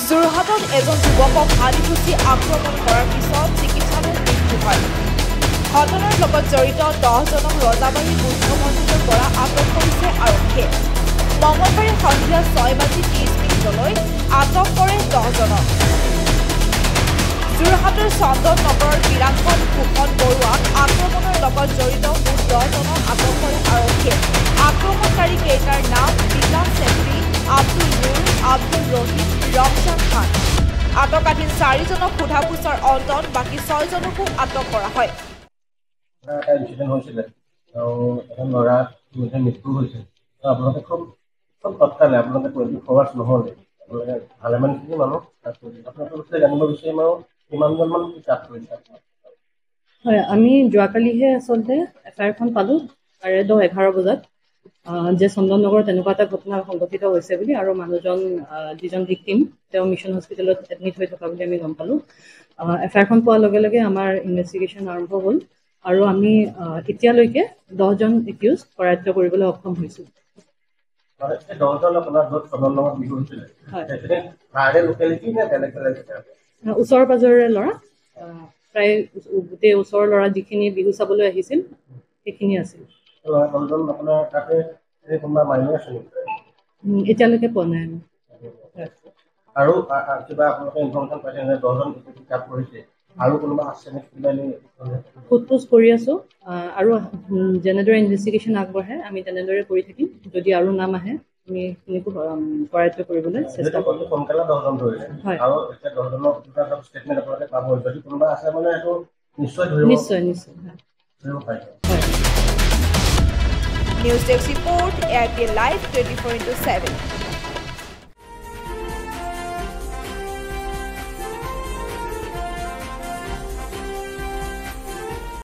যোৰহাটত এজন যুৱকক আদিবাসী আক্ৰমণ কৰাৰ পিছত চিকিৎসালয়ত মৃত্যু হয়। ঘটনাৰ লগত জড়িত 10জনক ৰজাবাৰী বুদ্ধ মন্দিৰৰ পৰা আটক কৰিছে আৰক্ষীয়ে। মঙলবাৰে সন্ধিয়া 6:30 আটক কৰে 10জনক। যোৰহাটৰ চন্দন নগৰৰ বীৰাংকন ভূষণ বৰুৱাক আক্ৰমণৰ লগত জড়িত মুঠ 10জনক আটক কৰে আৰক্ষীয়ে। আক্ৰমণকাৰী কেইটাৰ নাম বিকাশ চেত্ৰী, আব্দুল নুৰ, আব্দুল ৰহিম, ৰমজান খান। আটকাধীন 4জনক সোধা পোছাৰ অন্তত বাকী 6জনকো আটক কৰা হয়। হয়, আমি যোৱাকালিহে আচলতে এফআইআৰখন পালোঁ 10:11 বজাত যে চন্দন নগৰত তেনেকুৱা এটা ঘটনা সংঘটিত হৈছে বুলি, আৰু মানুহজন যিজন ভিক্টিম তেওঁ মিছন হস্পিটেলত এডমিট হৈ থকা বুলি আমি গম পালোঁ। এফআইআৰখন পোৱাৰ লগে লগে আমাৰ ইনভেষ্টিগেশ্যন আৰম্ভ হ'ল আৰু আমি এতিয়ালৈকে 10জন একিউজ কৰায়ত্ব কৰিবলৈ সক্ষম হৈছোঁ। ওচৰ পাজৰৰে ল'ৰা, প্ৰায় গোটেই ওচৰৰ ল'ৰা যিখিনি বিহু চাবলৈ আহিছিল সেইখিনি আছিল। এতিয়ালৈকে পোৱা নাই আমি। আৰু কিবা আপোনালোকে ইনফৰমেশ্যন পাইছে নে 10জন কিতাপ পঢ়িছে আৰু কোনোবা আছে নেকি? সোধ-পোছ কৰি আছোঁ আৰু যেনেদৰে ইনভেষ্টিগেশ্যন আগবাঢ়ে আমি তেনেদৰে কৰি থাকিম। যদি আৰু নাম আহে আমি সেইখিনিকো কৰায়ত্ব কৰিবলৈ চেষ্টা কৰিম। সোনকালে 10জন ধৰিলে আৰু এতিয়া 10জনৰ ষ্টেটমেণ্ট আপোনালোকে পাব। যদি কোনোবা আছে মানে এইটো নিশ্চয় ধৰিব পাৰিব। News desk report, AIPL Live 24/7।